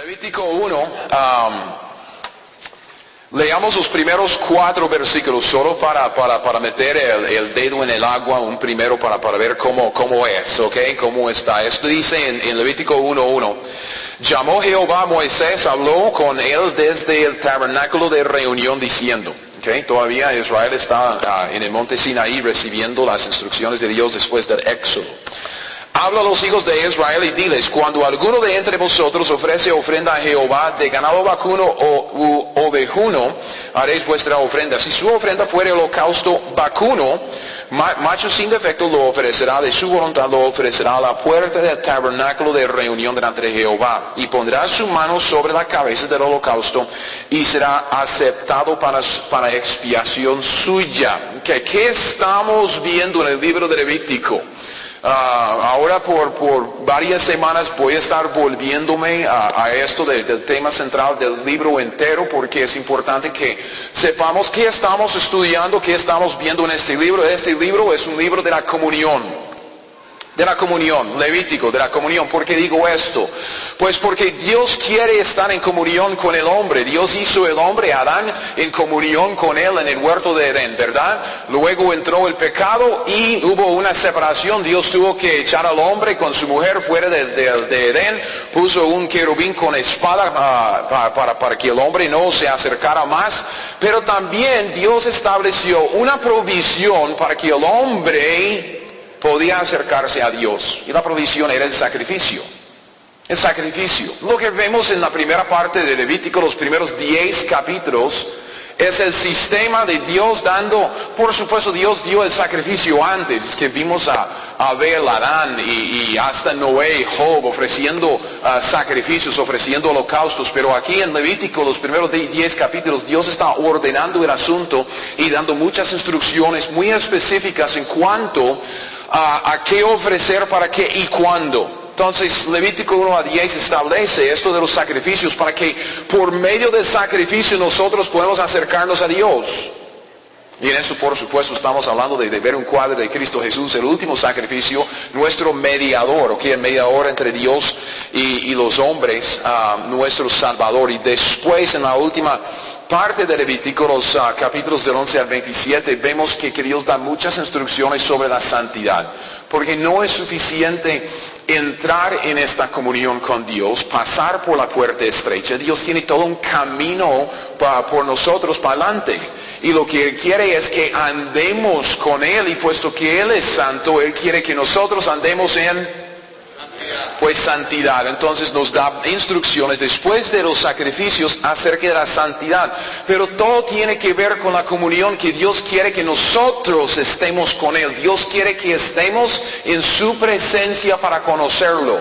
Levítico 1, leamos los primeros 4 versículos solo para meter el dedo en el agua, un primero para ver cómo es, ¿ok? Cómo está. Esto dice en Levítico 1:1. Llamó Jehová a Moisés, habló con él desde el tabernáculo de reunión diciendo, ¿ok? Todavía Israel está en el monte Sinaí recibiendo las instrucciones de Dios después del éxodo. Habla a los hijos de Israel y diles, cuando alguno de entre vosotros ofrece ofrenda a Jehová de ganado vacuno o ovejuno, haréis vuestra ofrenda. Si su ofrenda fuere holocausto vacuno, macho sin defecto lo ofrecerá, de su voluntad lo ofrecerá a la puerta del tabernáculo de reunión delante de Jehová. Y pondrá su mano sobre la cabeza del holocausto y será aceptado para expiación suya. ¿Qué estamos viendo en el libro de Levítico? Ahora por varias semanas voy a estar volviéndome a esto del tema central del libro entero, porque es importante que sepamos qué estamos estudiando, qué estamos viendo en este libro. Este libro es un libro de la comunión. De la comunión, Levítico, de la comunión. ¿Por qué digo esto? Pues porque Dios quiere estar en comunión con el hombre. Dios hizo el hombre, Adán, en comunión con él en el huerto de Edén, ¿verdad? Luego entró el pecado y hubo una separación. Dios tuvo que echar al hombre con su mujer fuera de Edén. Puso un querubín con espada para que el hombre no se acercara más. Pero también Dios estableció una provisión para que el hombre podía acercarse a Dios. Y la provisión era el sacrificio. El sacrificio. Lo que vemos en la primera parte de Levítico, los primeros 10 capítulos, es el sistema de Dios dando, por supuesto Dios dio el sacrificio antes, que vimos a Abel, Adán y hasta Noé y Job ofreciendo sacrificios, ofreciendo holocaustos, pero aquí en Levítico, los primeros 10 capítulos, Dios está ordenando el asunto y dando muchas instrucciones muy específicas en cuanto a qué ofrecer, para qué y cuándo. Entonces Levítico 1-10 establece esto de los sacrificios para que por medio del sacrificio nosotros podemos acercarnos a Dios. Y en eso por supuesto estamos hablando de ver un cuadro de Cristo Jesús, el último sacrificio, nuestro mediador, ¿ok? El mediador entre Dios y los hombres, nuestro Salvador. Y después en la última parte de Levítico, los capítulos del 11 al 27, vemos que Dios da muchas instrucciones sobre la santidad. Porque no es suficiente entrar en esta comunión con Dios, pasar por la puerta estrecha. Dios tiene todo un camino por nosotros para adelante. Y lo que Él quiere es que andemos con Él, y puesto que Él es santo, Él quiere que nosotros andemos en santidad. Entonces nos da instrucciones después de los sacrificios acerca de la santidad. Pero todo tiene que ver con la comunión, que Dios quiere que nosotros estemos con Él. Dios quiere que estemos en su presencia para conocerlo.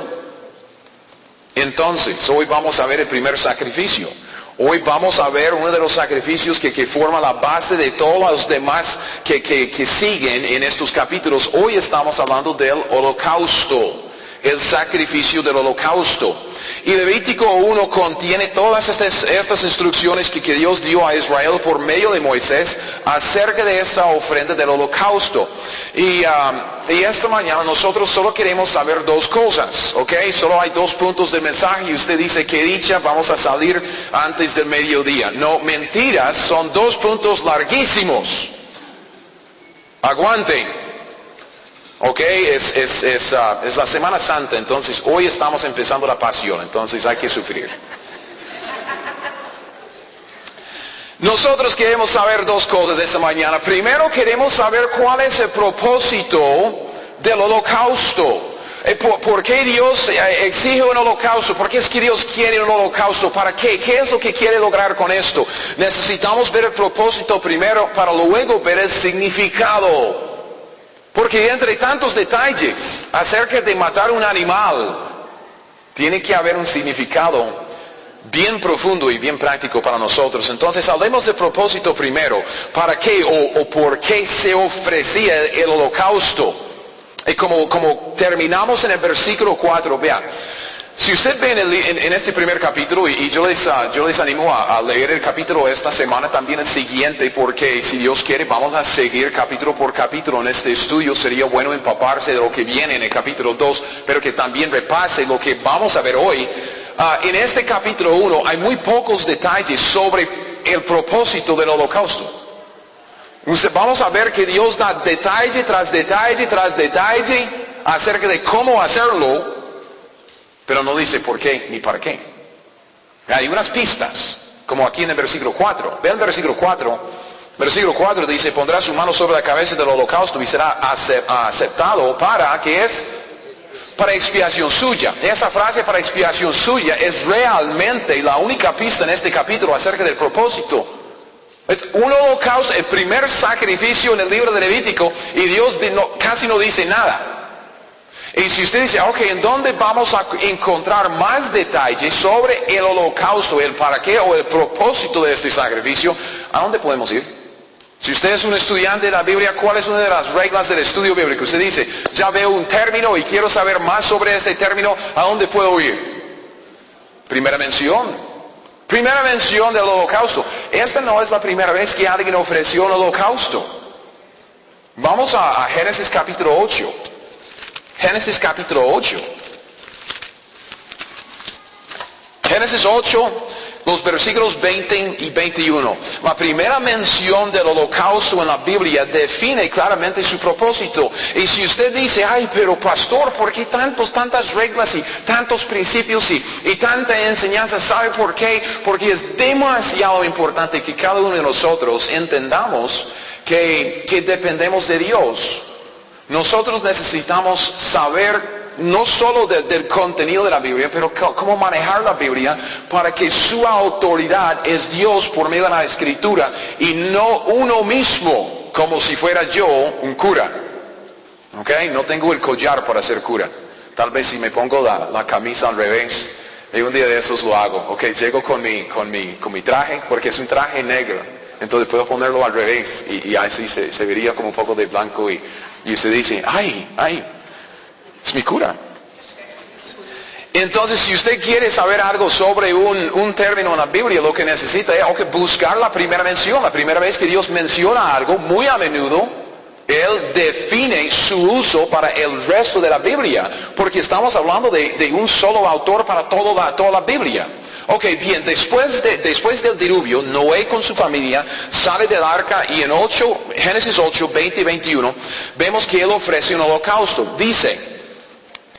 Entonces, hoy vamos a ver el primer sacrificio. Hoy vamos a ver uno de los sacrificios que forma la base de todos los demás que siguen en estos capítulos. Hoy estamos hablando del holocausto. El sacrificio del holocausto. Y Levítico 1 contiene todas estas instrucciones que Dios dio a Israel por medio de Moisés acerca de esta ofrenda del holocausto. Y esta mañana nosotros solo queremos saber 2 cosas, ¿ok? Solo hay 2 puntos de mensaje y usted dice, qué dicha, vamos a salir antes del mediodía. No, mentiras, son 2 puntos larguísimos. Aguanten. Ok, es la Semana Santa, entonces hoy estamos empezando la pasión, entonces hay que sufrir. Nosotros queremos saber 2 cosas esta mañana. Primero queremos saber cuál es el propósito del holocausto. ¿Por qué Dios exige un holocausto? ¿Por qué es que Dios quiere un holocausto? ¿Para qué? ¿Qué es lo que quiere lograr con esto? Necesitamos ver el propósito primero para luego ver el significado. Porque entre tantos detalles acerca de matar un animal, tiene que haber un significado bien profundo y bien práctico para nosotros. Entonces hablemos del propósito primero. ¿Para qué o por qué se ofrecía el holocausto? Y como terminamos en el versículo 4, vean. Si usted ve en este primer capítulo, y yo les animo a leer el capítulo esta semana, también el siguiente, porque si Dios quiere vamos a seguir capítulo por capítulo en este estudio. Sería bueno empaparse de lo que viene en el capítulo 2, pero que también repase lo que vamos a ver hoy en este capítulo 1 hay muy pocos detalles sobre el propósito del holocausto. Vamos a ver que Dios da detalle tras detalle tras detalle acerca de cómo hacerlo, pero no dice por qué ni para qué. Hay unas pistas, como aquí en el versículo 4. Vean el versículo 4. Versículo 4 dice, pondrá su mano sobre la cabeza del holocausto y será aceptado para, ¿qué es? Para expiación suya. Esa frase para expiación suya es realmente la única pista en este capítulo acerca del propósito. Un holocausto, el primer sacrificio en el libro de Levítico, y Dios casi no dice nada. Y si usted dice, ok, ¿en dónde vamos a encontrar más detalles sobre el holocausto, el para qué o el propósito de este sacrificio? ¿A dónde podemos ir? Si usted es un estudiante de la Biblia, ¿cuál es una de las reglas del estudio bíblico? Usted dice, ya veo un término y quiero saber más sobre este término, ¿a dónde puedo ir? Primera mención. Primera mención del holocausto. Esta no es la primera vez que alguien ofreció un holocausto. Vamos a Génesis capítulo 8. Génesis capítulo 8. Génesis 8, los versículos 20 y 21. La primera mención del holocausto en la Biblia define claramente su propósito. Y si usted dice, ay, pero pastor, ¿por qué tantas reglas y tantos principios y tanta enseñanza? ¿Sabe por qué? Porque es demasiado importante que cada uno de nosotros entendamos que dependemos de Dios. Nosotros necesitamos saber no solo del contenido de la Biblia, pero cómo manejar la Biblia para que su autoridad es Dios por medio de la Escritura y no uno mismo, como si fuera yo un cura. ¿Ok? No tengo el collar para ser cura. Tal vez si me pongo la camisa al revés, y un día de esos lo hago. Ok, llego con mi traje, porque es un traje negro. Entonces puedo ponerlo al revés y así se vería como un poco de blanco y usted dice, ay, es mi cura. Entonces, si usted quiere saber algo sobre un término en la Biblia, lo que necesita es buscar la primera mención. La primera vez que Dios menciona algo, muy a menudo, Él define su uso para el resto de la Biblia. Porque estamos hablando de un solo autor para toda la Biblia. Ok, bien, después del diluvio, Noé con su familia sale del arca y en Génesis 8, 20 y 21, vemos que Él ofrece un holocausto. Dice,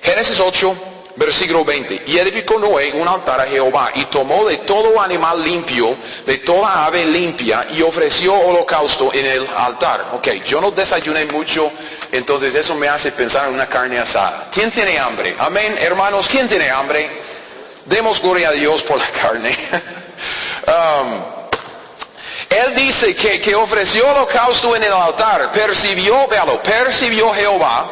Génesis 8, versículo 20, y edificó Noé un altar a Jehová, y tomó de todo animal limpio, de toda ave limpia, y ofreció holocausto en el altar. Ok, yo no desayuné mucho, entonces eso me hace pensar en una carne asada. ¿Quién tiene hambre? Amén, hermanos, ¿quién tiene hambre? Demos gloria a Dios por la carne. Él dice que ofreció holocausto en el altar, percibió Jehová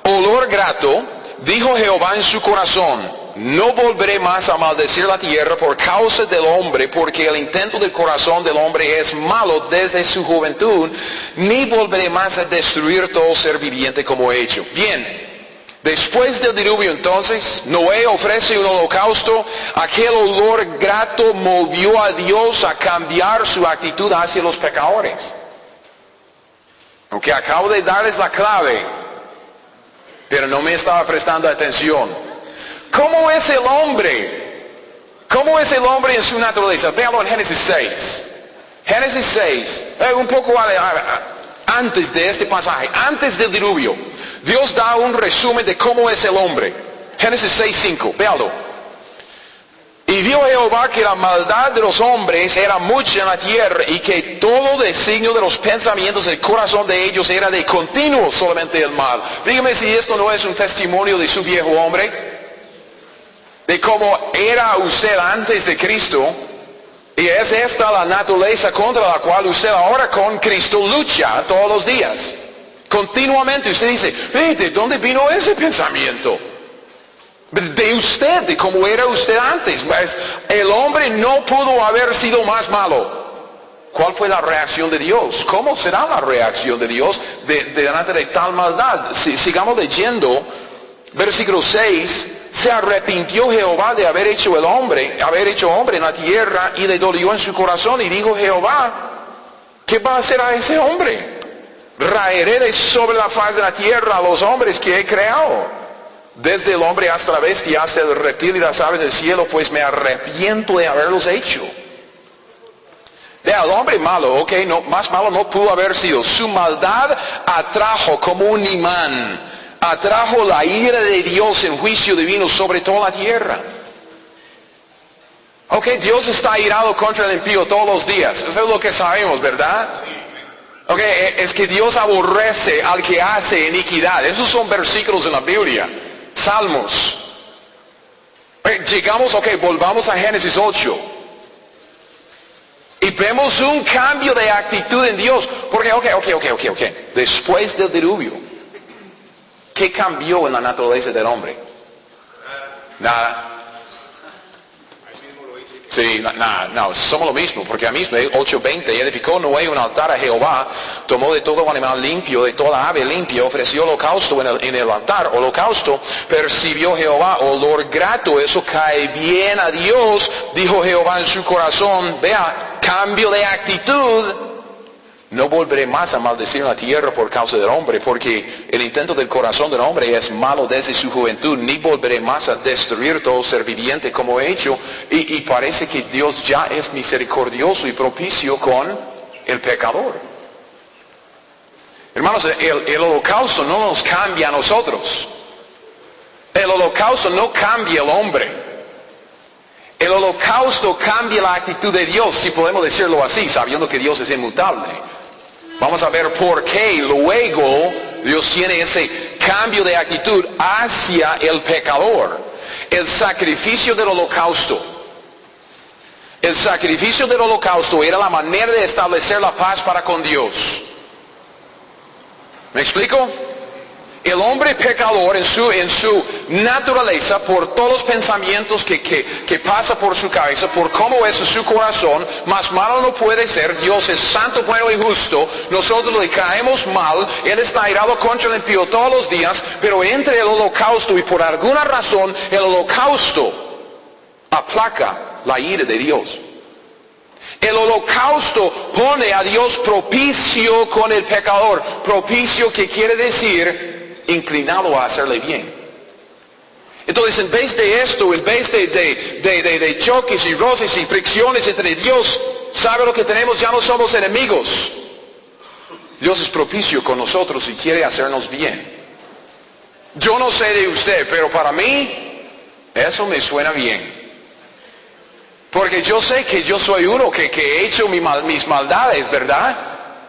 olor grato. Dijo Jehová en su corazón, no volveré más a maldecir la tierra por causa del hombre, porque el intento del corazón del hombre es malo desde su juventud, ni volveré más a destruir todo ser viviente como he hecho. Bien, después del diluvio entonces, Noé ofrece un holocausto. Aquel olor grato movió a Dios a cambiar su actitud hacia los pecadores. Aunque acabo de darles la clave, pero no me estaba prestando atención. ¿Cómo es el hombre? ¿Cómo es el hombre en su naturaleza? Véanlo en Génesis 6. Génesis 6, un poco antes de este pasaje, antes del diluvio. Dios da un resumen de cómo es el hombre. Génesis 6:5, véalo. Y vio Jehová que la maldad de los hombres era mucha en la tierra y que todo designio de los pensamientos del corazón de ellos era de continuo solamente el mal. Dígame si esto no es un testimonio de su viejo hombre, de cómo era usted antes de Cristo. Y es esta la naturaleza contra la cual usted ahora con Cristo lucha todos los días. Continuamente usted dice, ¿de dónde vino ese pensamiento? De usted, de cómo era usted antes. El hombre no pudo haber sido más malo. ¿Cuál fue la reacción de Dios? ¿Cómo será la reacción de Dios delante de tal maldad? Sigamos leyendo, versículo 6. Se arrepintió Jehová de haber hecho hombre en la tierra, y le dolió en su corazón, y dijo Jehová, ¿qué va a hacer a ese hombre? Raeré de sobre la faz de la tierra a los hombres que he creado, desde el hombre hasta la bestia, hasta el reptil y las aves del cielo, pues me arrepiento de haberlos hecho. Vea, el hombre malo, ok, no, más malo no pudo haber sido. Su maldad atrajo como un imán, atrajo la ira de Dios en juicio divino sobre toda la tierra. Ok, Dios está irado contra el impío todos los días. Eso es lo que sabemos, ¿verdad? Ok, es que Dios aborrece al que hace iniquidad. Esos son versículos en la Biblia. Salmos. Llegamos, ok, volvamos a Génesis 8. Y vemos un cambio de actitud en Dios. Porque, ok. Después del diluvio, ¿qué cambió en la naturaleza del hombre? Nada. Sí, no, somos lo mismo, porque a mismo 8:20 edificó Noé un altar a Jehová, tomó de todo animal limpio, de toda ave limpia, ofreció holocausto en el altar, holocausto, percibió Jehová olor grato, eso cae bien a Dios, dijo Jehová en su corazón. Vea, cambio de actitud. No volveré más a maldecir la tierra por causa del hombre, porque el intento del corazón del hombre es malo desde su juventud, ni volveré más a destruir todo ser viviente como he hecho. Y parece que Dios ya es misericordioso y propicio con el pecador. Hermanos, el holocausto no nos cambia a nosotros. El holocausto no cambia al hombre. El holocausto cambia la actitud de Dios, si podemos decirlo así, sabiendo que Dios es inmutable. Vamos a ver por qué luego Dios tiene ese cambio de actitud hacia el pecador. El sacrificio del holocausto. El sacrificio del holocausto era la manera de establecer la paz para con Dios. ¿Me explico? El hombre pecador en su naturaleza, por todos los pensamientos que pasa por su cabeza, por cómo es su corazón, más malo no puede ser. Dios es santo, bueno y justo. Nosotros le caemos mal. Él está irado contra el impío todos los días. Pero entre el holocausto y por alguna razón el holocausto aplaca la ira de Dios. El holocausto pone a Dios propicio con el pecador. Propicio, que quiere decir inclinado a hacerle bien. Entonces, en vez de esto, en vez de choques y roces y fricciones entre Dios, ¿sabe lo que tenemos? Ya no somos enemigos. Dios es propicio con nosotros y quiere hacernos bien. Yo no sé de usted, pero para mí eso me suena bien. Porque yo sé que yo soy uno que he hecho mis maldades, ¿verdad?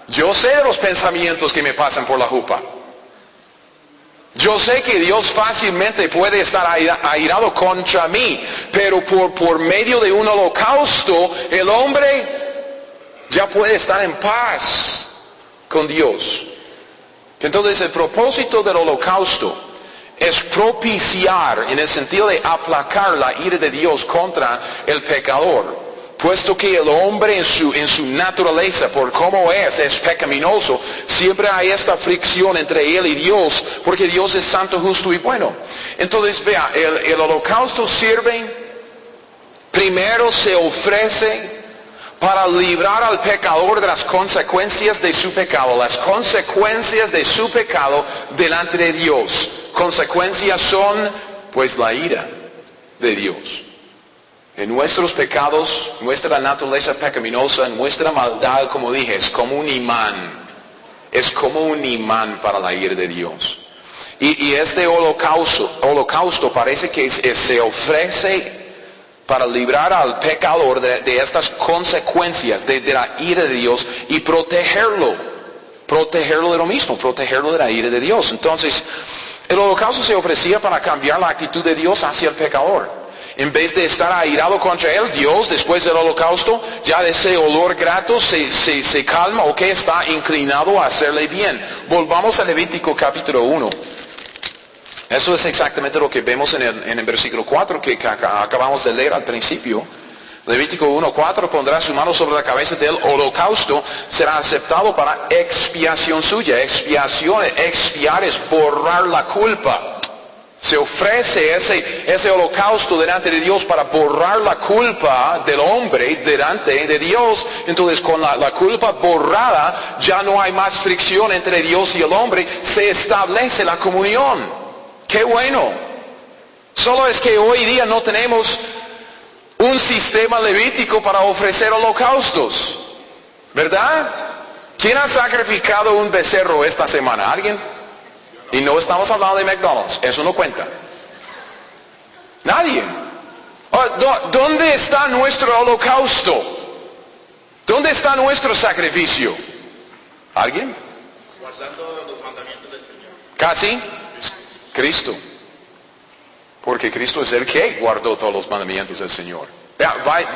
Yo sé de los pensamientos que me pasan por la jupa. Yo sé que Dios fácilmente puede estar airado contra mí, pero por medio de un holocausto, el hombre ya puede estar en paz con Dios. Entonces, el propósito del holocausto es propiciar, en el sentido de aplacar la ira de Dios contra el pecador. Puesto que el hombre en su naturaleza, por cómo es pecaminoso, siempre hay esta fricción entre él y Dios, porque Dios es santo, justo y bueno. Entonces, vea, el holocausto sirve, primero se ofrece para librar al pecador de las consecuencias de su pecado. Las consecuencias de su pecado delante de Dios. Consecuencias son, pues, la ira de Dios. En nuestros pecados, nuestra naturaleza pecaminosa, nuestra maldad, como dije, es como un imán. Es como un imán para la ira de Dios. Y este holocausto parece que se ofrece para librar al pecador de estas consecuencias de la ira de Dios y protegerlo de lo mismo, protegerlo de la ira de Dios. Entonces, el holocausto se ofrecía para cambiar la actitud de Dios hacia el pecador. En vez de estar airado contra él, Dios, después del holocausto, ya de ese olor grato se calma, o que está inclinado a hacerle bien. Volvamos a Levítico capítulo 1. Eso es exactamente lo que vemos en el versículo 4 que acabamos de leer al principio. Levítico 1:4, pondrá su mano sobre la cabeza del holocausto, será aceptado para expiación suya. Expiar es borrar la culpa. Se ofrece ese holocausto delante de Dios para borrar la culpa del hombre delante de Dios. Entonces, con la culpa borrada, ya no hay más fricción entre Dios y el hombre. Se establece la comunión. ¡Qué bueno! Solo es que hoy día no tenemos un sistema levítico para ofrecer holocaustos, ¿verdad? ¿Quién ha sacrificado un becerro esta semana? ¿Alguien? Y no estamos hablando de McDonald's, eso no cuenta. Nadie. ¿Dónde está nuestro holocausto? ¿Dónde está nuestro sacrificio? ¿Alguien? Guardando los mandamientos del Señor. Casi. Cristo. Porque Cristo es el que guardó todos los mandamientos del Señor.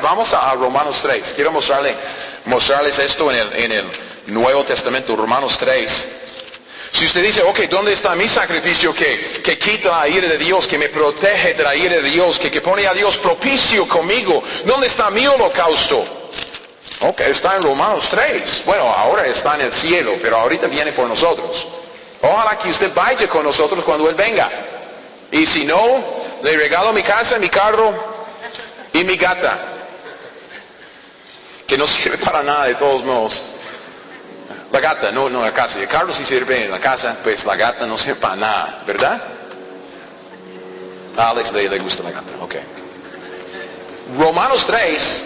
Vamos a Romanos 3. Quiero mostrarles esto en el Nuevo Testamento, Romanos 3. Si usted dice, ok, ¿dónde está mi sacrificio que quita la ira de Dios, que me protege de la ira de Dios, que pone a Dios propicio conmigo? ¿Dónde está mi holocausto? Ok, está en Romanos 3. Bueno, ahora está en el cielo, pero ahorita viene por nosotros. Ojalá que usted vaya con nosotros cuando Él venga. Y si no, le regalo mi casa, mi carro y mi gata. Que no sirve para nada de todos modos. La gata, no la casa. El carro sí sirve en la casa, pues la gata no sirve para nada, ¿verdad? A Alex le gusta la gata, ok. Romanos 3.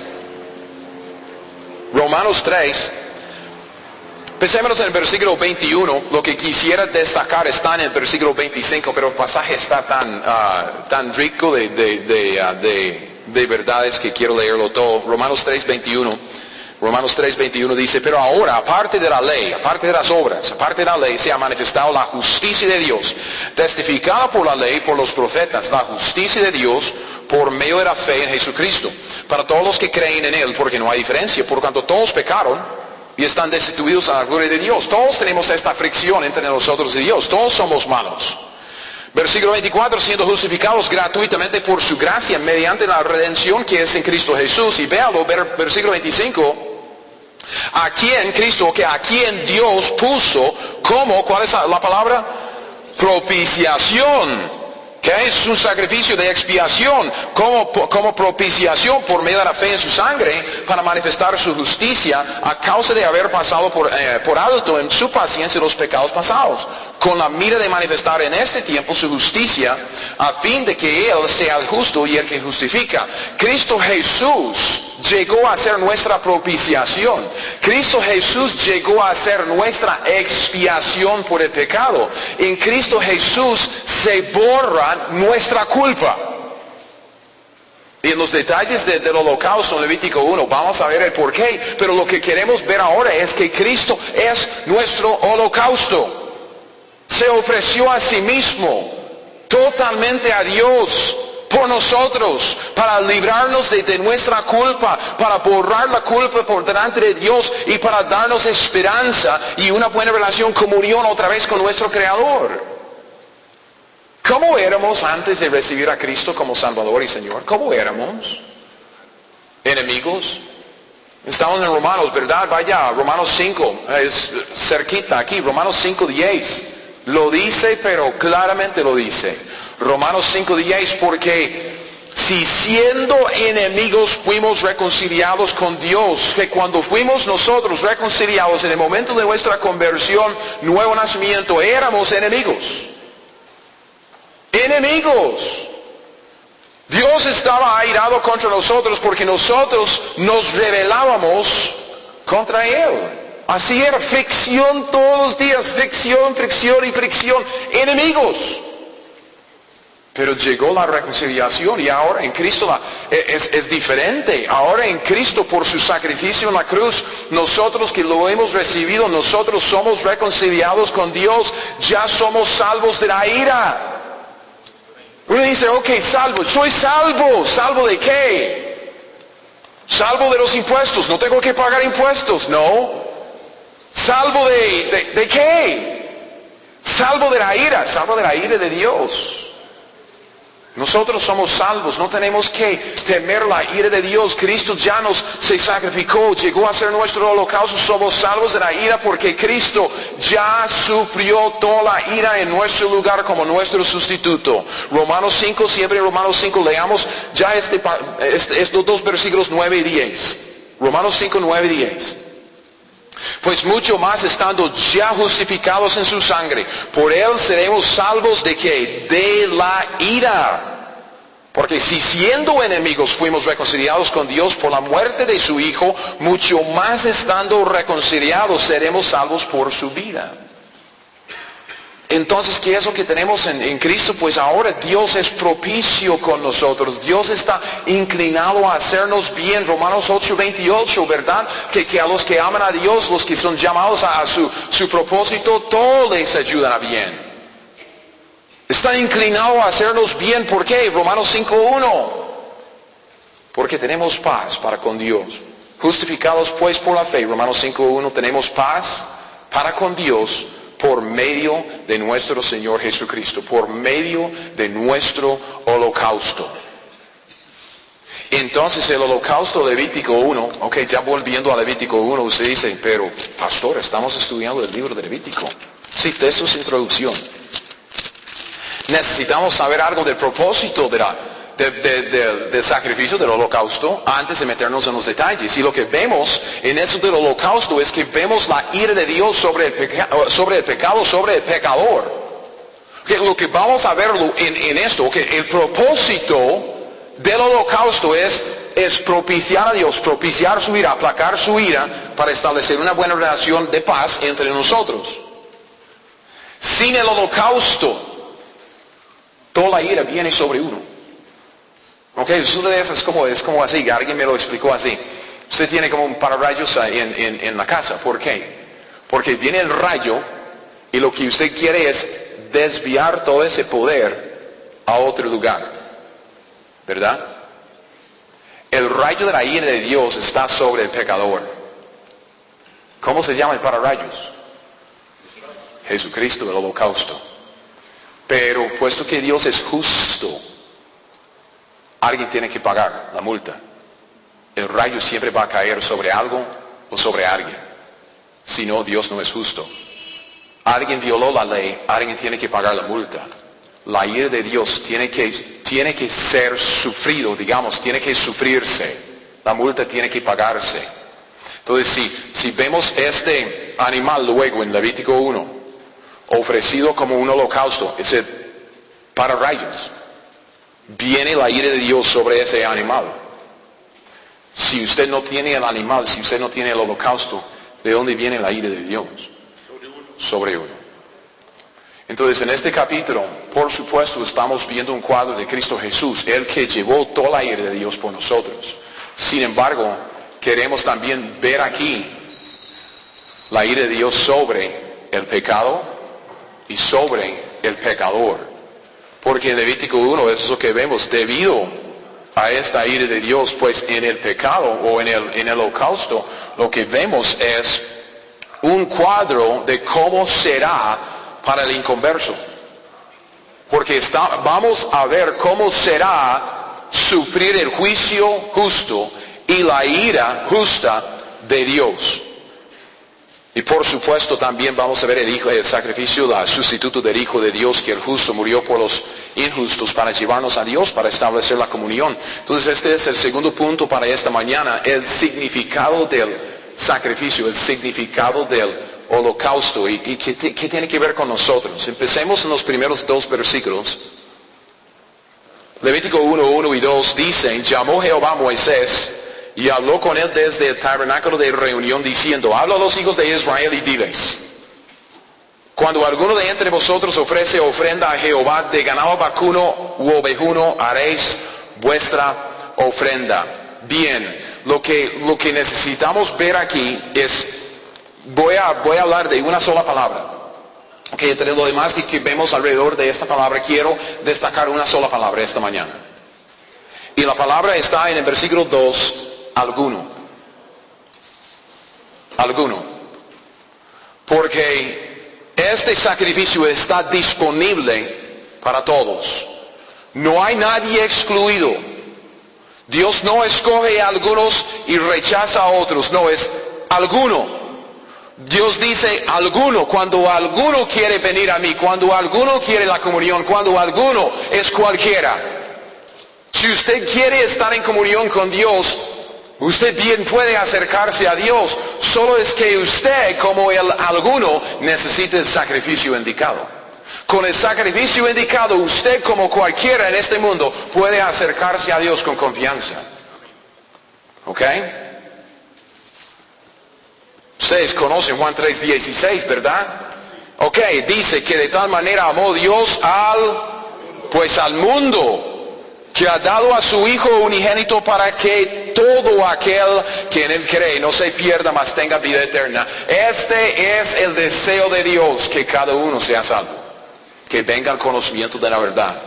Pensémonos en el versículo 21. Lo que quisiera destacar está en el versículo 25, pero el pasaje está tan rico de verdades que quiero leerlo todo. Romanos 3:21 dice, pero ahora, aparte de la ley, aparte de las obras, aparte de la ley, se ha manifestado la justicia de Dios, testificada por la ley, por los profetas, la justicia de Dios por medio de la fe en Jesucristo, para todos los que creen en Él, porque no hay diferencia, por cuanto todos pecaron y están destituidos a la gloria de Dios. Todos tenemos esta fricción entre nosotros y Dios, todos somos malos. Versículo 24, siendo justificados gratuitamente por su gracia, mediante la redención que es en Cristo Jesús. Y véalo, versículo 25, a quien Dios puso como, ¿cuál es la palabra? Propiciación. Que es un sacrificio de expiación, como propiciación por medio de la fe en su sangre, para manifestar su justicia a causa de haber pasado por alto en su paciencia los pecados pasados, con la mira de manifestar en este tiempo su justicia, a fin de que Él sea el justo y el que justifica. Cristo Jesús llegó a ser nuestra propiciación. Cristo Jesús llegó a ser nuestra expiación por el pecado. En Cristo Jesús se borra nuestra culpa. Y en los detalles del holocausto en Levítico 1 vamos a ver el porqué, pero lo que queremos ver ahora es que Cristo es nuestro holocausto. Se ofreció a sí mismo, totalmente a Dios, por nosotros, para librarnos de nuestra culpa, para borrar la culpa por delante de Dios y para darnos esperanza y una buena relación, comunión otra vez con nuestro Creador. ¿Cómo éramos antes de recibir a Cristo como Salvador y Señor? ¿Cómo éramos? Enemigos. Estamos en Romanos, ¿verdad? Vaya, Romanos 5, es cerquita aquí, Romanos 5:10. Lo dice, pero claramente lo dice. Romanos 5:10, porque si siendo enemigos fuimos reconciliados con Dios, que cuando fuimos nosotros reconciliados en el momento de nuestra conversión, nuevo nacimiento, éramos enemigos. Enemigos. Dios estaba airado contra nosotros porque nosotros nos rebelábamos contra Él. Así era, fricción todos los días, fricción y fricción, enemigos. Pero llegó la reconciliación y ahora en Cristo es diferente. Ahora en Cristo, por su sacrificio en la cruz, nosotros que lo hemos recibido, nosotros somos reconciliados con Dios, ya somos salvos de la ira. Uno dice, ok, soy salvo. ¿Salvo de qué? Salvo de los impuestos, no tengo que pagar impuestos, no. ¿Salvo de qué? Salvo de la ira de Dios. Nosotros somos salvos, no tenemos que temer la ira de Dios. Cristo ya se sacrificó, llegó a ser nuestro holocausto. Somos salvos de la ira porque Cristo ya sufrió toda la ira en nuestro lugar como nuestro sustituto. Romanos 5, siempre Romanos 5, leamos ya estos dos versículos 9 y 10. Romanos 5, 9 y 10. Pues mucho más estando ya justificados en su sangre, por Él seremos salvos de ¿qué? De la ira. Porque si siendo enemigos fuimos reconciliados con Dios por la muerte de su Hijo, mucho más estando reconciliados seremos salvos por su vida. Entonces, ¿qué es lo que tenemos en Cristo? Pues ahora Dios es propicio con nosotros. Dios está inclinado a hacernos bien. Romanos 8:28, ¿verdad? Que a los que aman a Dios, los que son llamados a su propósito, todo les ayuda a bien. Está inclinado a hacernos bien. ¿Por qué? Romanos 5:1. Porque tenemos paz para con Dios. Justificados pues por la fe. Romanos 5:1. Tenemos paz para con Dios por medio de nuestro Señor Jesucristo. Por medio de nuestro holocausto. Entonces el holocausto Levítico 1. Ok, ya volviendo a Levítico 1. Usted dice, pero pastor, estamos estudiando el libro de Levítico. Sí, texto es introducción. Necesitamos saber algo del propósito del sacrificio del holocausto antes de meternos en los detalles. Y lo que vemos en eso del holocausto es que vemos la ira de Dios sobre el pecado, sobre el pecador. Que lo que vamos a ver en esto, que el propósito del holocausto es propiciar a Dios, propiciar su ira, aplacar su ira para establecer una buena relación de paz entre nosotros. Sin el holocausto, toda la ira viene sobre uno. Ok, es una de esas, es como así, alguien me lo explicó así. Usted tiene como un pararrayos en la casa. ¿Por qué? Porque viene el rayo y lo que usted quiere es desviar todo ese poder a otro lugar. ¿Verdad? El rayo de la ira de Dios está sobre el pecador. ¿Cómo se llama el pararrayos? Jesucristo, el holocausto. Pero puesto que Dios es justo, alguien tiene que pagar la multa. El rayo siempre va a caer sobre algo o sobre alguien. Si no, Dios no es justo. Alguien violó la ley, alguien tiene que pagar la multa. La ira de Dios tiene que ser sufrido, digamos, tiene que sufrirse. La multa tiene que pagarse. Entonces, si vemos este animal luego en Levítico 1, ofrecido como un holocausto, es el pararrayos. Viene la ira de Dios sobre ese animal. Si usted no tiene el animal, si usted no tiene el holocausto, ¿de dónde viene la ira de Dios? Sobre uno. Entonces, en este capítulo, por supuesto, estamos viendo un cuadro de Cristo Jesús, el que llevó toda la ira de Dios por nosotros. Sin embargo, queremos también ver aquí la ira de Dios sobre el pecado y sobre el pecador. Porque en Levítico 1 eso es lo que vemos. Debido a esta ira de Dios, pues en el pecado o en el holocausto, lo que vemos es un cuadro de cómo será para el inconverso. Porque vamos a ver cómo será sufrir el juicio justo y la ira justa de Dios. Y por supuesto también vamos a ver el sacrificio, el sustituto del Hijo de Dios, que el justo murió por los injustos para llevarnos a Dios, para establecer la comunión. Entonces este es el segundo punto para esta mañana, el significado del sacrificio, el significado del holocausto. ¿Y qué tiene que ver con nosotros? Empecemos en los primeros dos versículos. Levítico 1, 1 y 2 dicen, llamó Jehová a Moisés y habló con él desde el tabernáculo de reunión diciendo, habla a los hijos de Israel y diles, cuando alguno de entre vosotros ofrece ofrenda a Jehová de ganado vacuno u ovejuno, haréis vuestra ofrenda. Bien, lo que necesitamos ver aquí es, voy a hablar de una sola palabra. Okay, entre lo demás que vemos alrededor de esta palabra, quiero destacar una sola palabra esta mañana. Y la palabra está en el versículo 2, alguno. Alguno. Porque este sacrificio está disponible para todos. No hay nadie excluido. Dios no escoge a algunos y rechaza a otros. No, es alguno. Dios dice alguno, cuando alguno quiere venir a mí, cuando alguno quiere la comunión, cuando alguno es cualquiera. Si usted quiere estar en comunión con Dios, usted bien puede acercarse a Dios. Solo es que usted, como el alguno, necesita el sacrificio indicado. Con el sacrificio indicado, usted como cualquiera en este mundo puede acercarse a Dios con confianza. ¿Ok? Ustedes conocen Juan 3:16, ¿verdad? Ok, dice que de tal manera amó Dios al mundo, que ha dado a su Hijo unigénito para que todo aquel que en Él cree no se pierda, mas tenga vida eterna. Este es el deseo de Dios, que cada uno sea salvo, que venga al conocimiento de la verdad.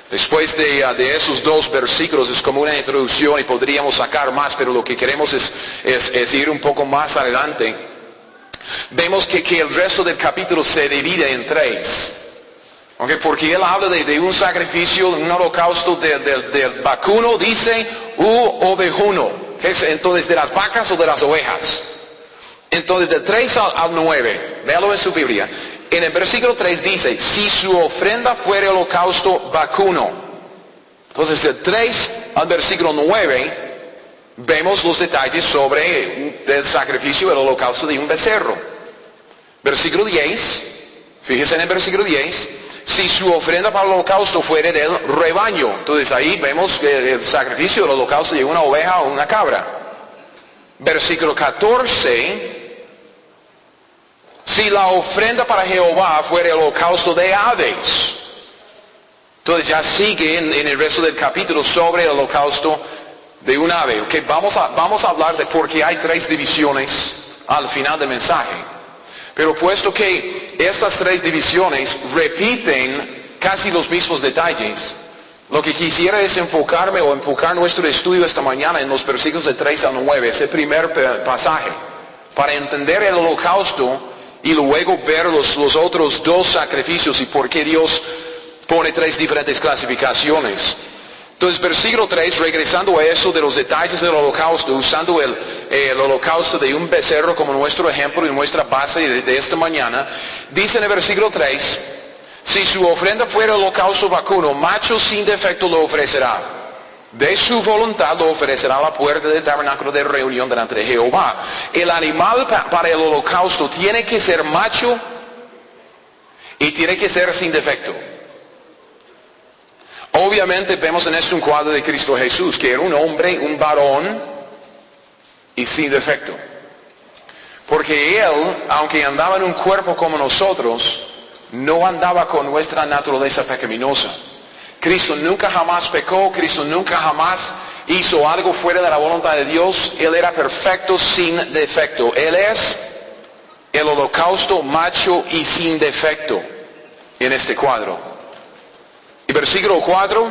Después de esos dos versículos es como una introducción y podríamos sacar más, pero lo que queremos es ir un poco más adelante. Vemos que el resto del capítulo se divide en tres. Okay, porque él habla de un sacrificio, un holocausto del vacuno, dice, u ovejuno. Entonces, de las vacas o de las ovejas. Entonces, del 3 al 9, véalo en su Biblia. En el versículo 3 dice, si su ofrenda fuere holocausto vacuno. Entonces, del 3 al versículo 9, vemos los detalles sobre el sacrificio del holocausto de un becerro. Versículo 10, fíjese en el versículo 10. Si su ofrenda para el holocausto fuere del rebaño. Entonces ahí vemos el sacrificio del holocausto de una oveja o una cabra. Versículo 14. Si la ofrenda para Jehová fuere el holocausto de aves. Entonces ya sigue en el resto del capítulo sobre el holocausto de un ave. Okay, vamos a hablar de por qué hay tres divisiones al final del mensaje. Pero puesto que estas tres divisiones repiten casi los mismos detalles, lo que quisiera es enfocar nuestro estudio esta mañana en los versículos de 3 al 9, ese primer pasaje, para entender el holocausto y luego ver los otros dos sacrificios y por qué Dios pone tres diferentes clasificaciones. Entonces, versículo 3, regresando a eso de los detalles del holocausto, usando el holocausto de un becerro como nuestro ejemplo y nuestra base de esta mañana, dice en el versículo 3, si su ofrenda fuera holocausto vacuno, macho sin defecto lo ofrecerá. De su voluntad lo ofrecerá a la puerta del tabernáculo de reunión delante de Jehová. El animal para el holocausto tiene que ser macho y tiene que ser sin defecto. Obviamente vemos en esto un cuadro de Cristo Jesús, que era un hombre, un varón y sin defecto. Porque Él, aunque andaba en un cuerpo como nosotros, no andaba con nuestra naturaleza pecaminosa. Cristo nunca jamás pecó, Cristo nunca jamás hizo algo fuera de la voluntad de Dios. Él era perfecto, sin defecto. Él es el holocausto macho y sin defecto en este cuadro. Y versículo 4,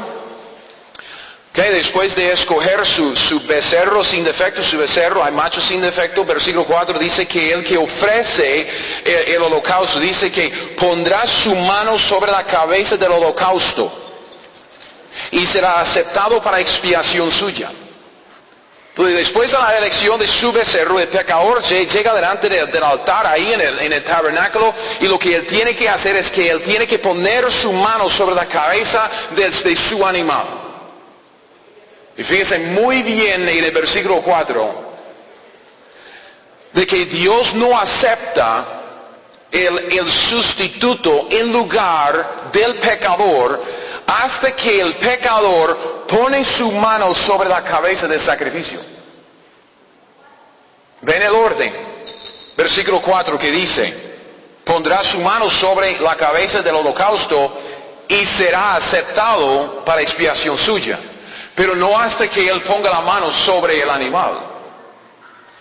que después de escoger su becerro sin defecto, su becerro, hay macho sin defecto, versículo 4 dice que el que ofrece el holocausto, dice que pondrá su mano sobre la cabeza del holocausto y será aceptado para expiación suya. Entonces, después de la elección de su becerro, el pecador llega delante del altar ahí en el tabernáculo, y lo que él tiene que hacer es que él tiene que poner su mano sobre la cabeza de su animal. Y fíjense muy bien en el versículo 4, de que Dios no acepta el sustituto en lugar del pecador hasta que el pecador pone su mano sobre la cabeza del sacrificio. Ven el orden. Versículo 4 que dice, pondrá su mano sobre la cabeza del holocausto y será aceptado para expiación suya. Pero no hasta que él ponga la mano sobre el animal.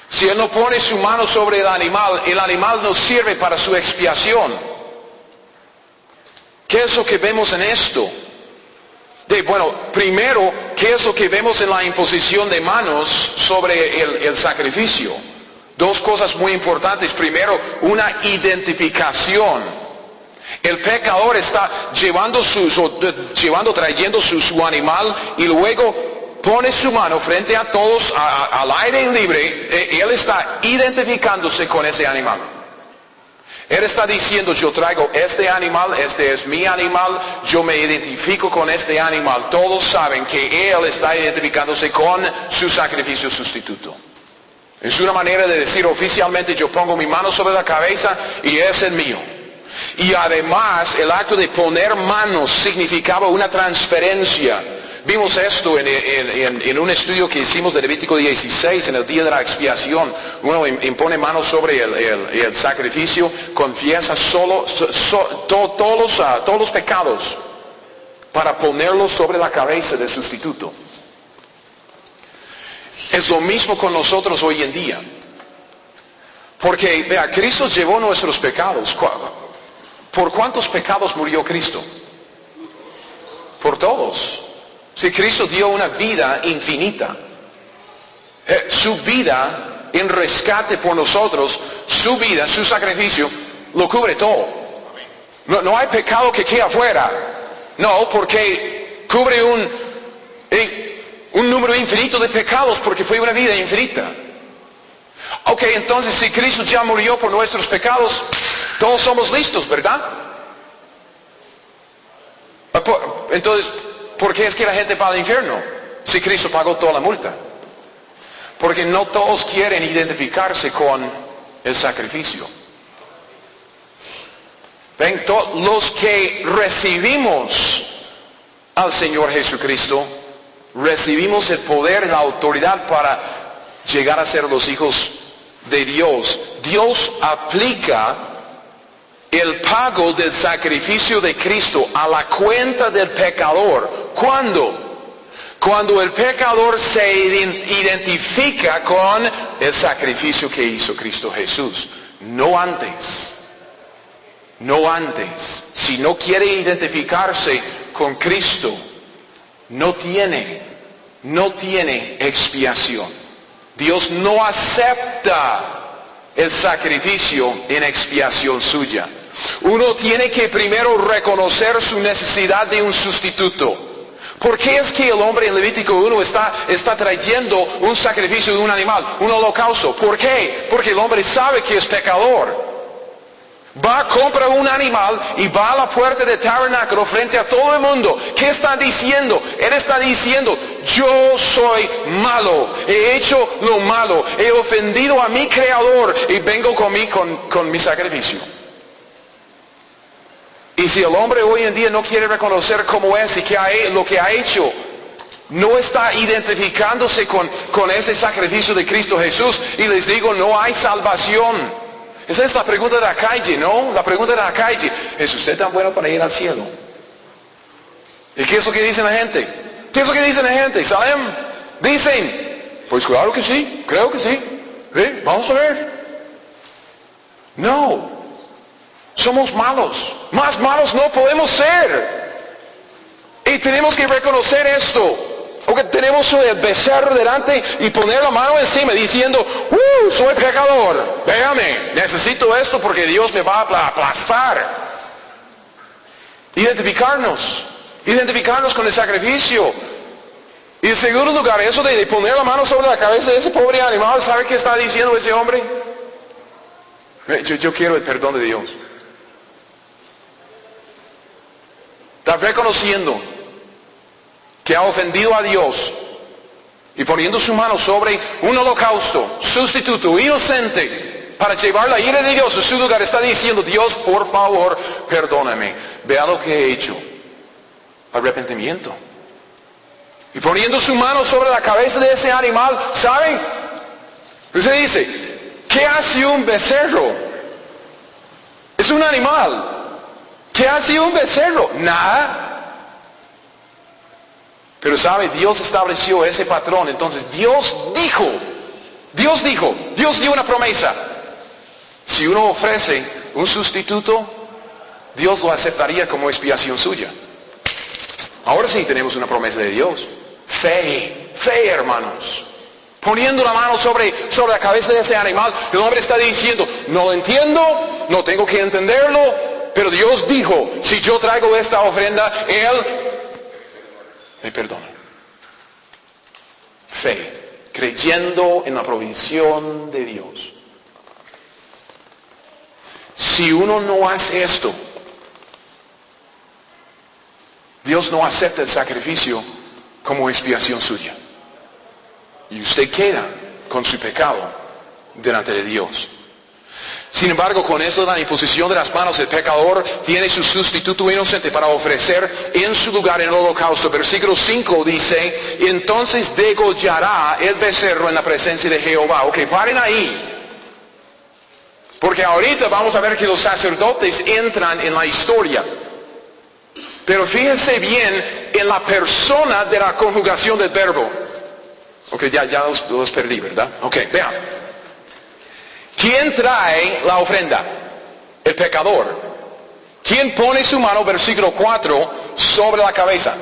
Si él no pone su mano sobre el animal no sirve para su expiación. ¿Qué es lo que vemos en esto? Primero, ¿qué es lo que vemos en la imposición de manos sobre el sacrificio? Dos cosas muy importantes. Primero, una identificación. El pecador está trayendo su animal y luego pone su mano frente a todos al aire libre. Él está identificándose con ese animal. Él está diciendo, yo traigo este animal, este es mi animal, yo me identifico con este animal. Todos saben que Él está identificándose con su sacrificio sustituto. Es una manera de decir oficialmente, yo pongo mi mano sobre la cabeza y es el mío. Y además el acto de poner manos significaba una transferencia. Vimos esto en un estudio que hicimos de Levítico 16, en el día de la expiación. Uno impone manos sobre el sacrificio, confiesa todos los pecados para ponerlos sobre la cabeza del sustituto. Es lo mismo con nosotros hoy en día. Porque, vea, Cristo llevó nuestros pecados. ¿Por cuántos pecados murió Cristo? Por todos. Si Cristo dio una vida infinita, su vida en rescate por nosotros, su vida, su sacrificio, lo cubre todo. No hay pecado que quede afuera. No, porque cubre un número infinito de pecados, porque fue una vida infinita. Ok, entonces si Cristo ya murió por nuestros pecados, todos somos listos, ¿verdad? Entonces, ¿por qué es que la gente va al infierno si Cristo pagó toda la multa? Porque no todos quieren identificarse con el sacrificio. Ven, los que recibimos al Señor Jesucristo, recibimos el poder, la autoridad para llegar a ser los hijos de Dios. Dios aplica el pago del sacrificio de Cristo a la cuenta del pecador. ¿Cuándo? Cuando el pecador se identifica con el sacrificio que hizo Cristo Jesús. No antes. No antes. Si no quiere identificarse con Cristo, no tiene expiación. Dios no acepta el sacrificio en expiación suya. Uno tiene que primero reconocer su necesidad de un sustituto. ¿Por qué es que el hombre en Levítico 1 está trayendo un sacrificio de un animal, un holocausto? ¿Por qué? Porque el hombre sabe que es pecador. Va, compra un animal y va a la puerta del tabernáculo frente a todo el mundo. ¿Qué está diciendo? Él está diciendo, yo soy malo, he hecho lo malo, he ofendido a mi Creador y vengo con mi sacrificio. Y si el hombre hoy en día no quiere reconocer cómo es y lo que ha hecho, no está identificándose con ese sacrificio de Cristo Jesús, y les digo, no hay salvación. Esa es la pregunta de la calle, ¿no? La pregunta de la calle, ¿es usted tan bueno para ir al cielo? ¿Y qué es lo que dice la gente? ¿Qué es lo que dice la gente? ¿Salem? Dicen, pues claro que sí, creo que sí. ¿Sí? Vamos a ver. No. Somos malos. Más malos no podemos ser. Y tenemos que reconocer esto. Porque tenemos el becerro delante y poner la mano encima diciendo, soy pecador. Véame, necesito esto porque Dios me va a aplastar. Identificarnos con el sacrificio. Y en segundo lugar, eso de poner la mano sobre la cabeza de ese pobre animal, ¿sabe qué está diciendo ese hombre? Yo quiero el perdón de Dios. Está reconociendo que ha ofendido a Dios y poniendo su mano sobre un holocausto sustituto, inocente, para llevar la ira de Dios a su lugar, está diciendo, Dios, por favor, perdóname. Vea lo que he hecho. Arrepentimiento. Y poniendo su mano sobre la cabeza de ese animal, ¿saben? Usted dice, ¿qué hace un becerro? Es un animal. ¿Qué hace un becerro? Nada. Pero sabe, Dios estableció ese patrón. Entonces Dios dio una promesa. Si uno ofrece un sustituto, Dios lo aceptaría como expiación suya. Ahora sí tenemos una promesa de Dios. Fe, hermanos. Poniendo la mano sobre la cabeza de ese animal, el hombre está diciendo, no lo entiendo, no tengo que entenderlo, pero Dios dijo, si yo traigo esta ofrenda, Él me perdona. Fe, creyendo en la provisión de Dios. Si uno no hace esto, Dios no acepta el sacrificio como expiación suya. Y usted queda con su pecado delante de Dios. Sin embargo, con esto de la imposición de las manos, el pecador tiene su sustituto inocente para ofrecer en su lugar el holocausto. Versículo 5 dice, entonces degollará el becerro en la presencia de Jehová. Ok, paren ahí. Porque ahorita vamos a ver que los sacerdotes entran en la historia. Pero fíjense bien en la persona de la conjugación del verbo. Ok, ya los perdí, ¿verdad? Ok, vean. ¿Quién trae la ofrenda? El pecador. ¿Quién pone su mano, versículo 4, sobre la cabeza?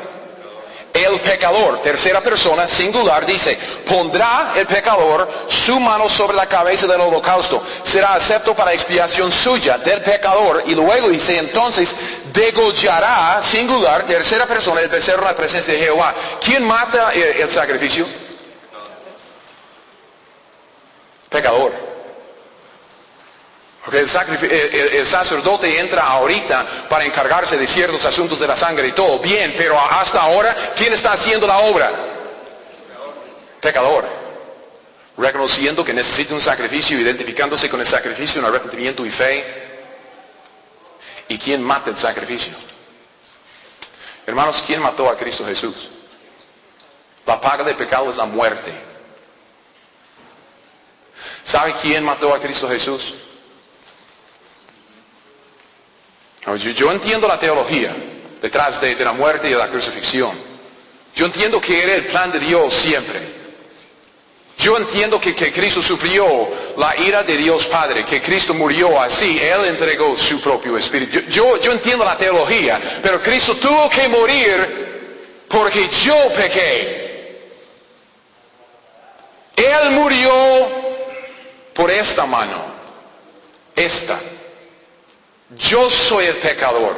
El pecador, tercera persona, singular, dice, pondrá el pecador su mano sobre la cabeza del holocausto. Será acepto para expiación suya del pecador. Y luego dice, entonces, degollará, singular, tercera persona, el becerro en la presencia de Jehová. ¿Quién mata el sacrificio? Pecador. Porque el sacerdote entra ahorita para encargarse de ciertos asuntos de la sangre y todo. Bien, pero hasta ahora, ¿quién está haciendo la obra? Pecador. Reconociendo que necesita un sacrificio, identificándose con el sacrificio en arrepentimiento y fe. ¿Y quién mata el sacrificio? Hermanos, ¿quién mató a Cristo Jesús? La paga del pecado es la muerte. ¿Sabe quién mató a Cristo Jesús? Yo entiendo la teología detrás de la muerte y de la crucifixión. Yo entiendo que era el plan de Dios siempre. Yo entiendo que Cristo sufrió la ira de Dios Padre, que Cristo murió así, Él entregó su propio espíritu. Yo entiendo la teología, pero Cristo tuvo que morir porque yo pequé. Él murió por esta mano, esta. Yo soy el pecador,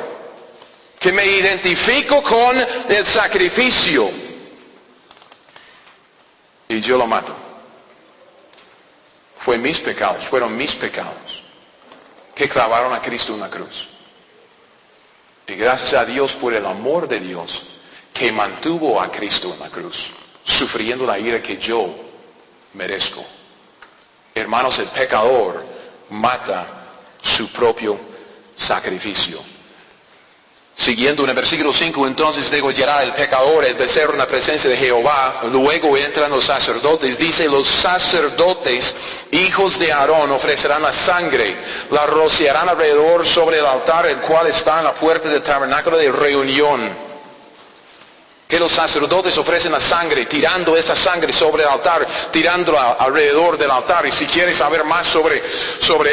que me identifico con el sacrificio. Y yo lo mato. Fueron mis pecados, que clavaron a Cristo en la cruz. Y gracias a Dios por el amor de Dios, que mantuvo a Cristo en la cruz, sufriendo la ira que yo merezco. Hermanos, el pecador mata su propio sacrificio. Siguiendo en el versículo 5, entonces degollará el pecador el becerro en la presencia de Jehová. Luego entran los sacerdotes. Dice, los sacerdotes, hijos de Aarón, ofrecerán la sangre, la rociarán alrededor sobre el altar, el cual está en la puerta del tabernáculo de reunión. Que los sacerdotes ofrecen la sangre, tirando esa sangre sobre el altar, tirándola alrededor del altar. Y si quieres saber más sobre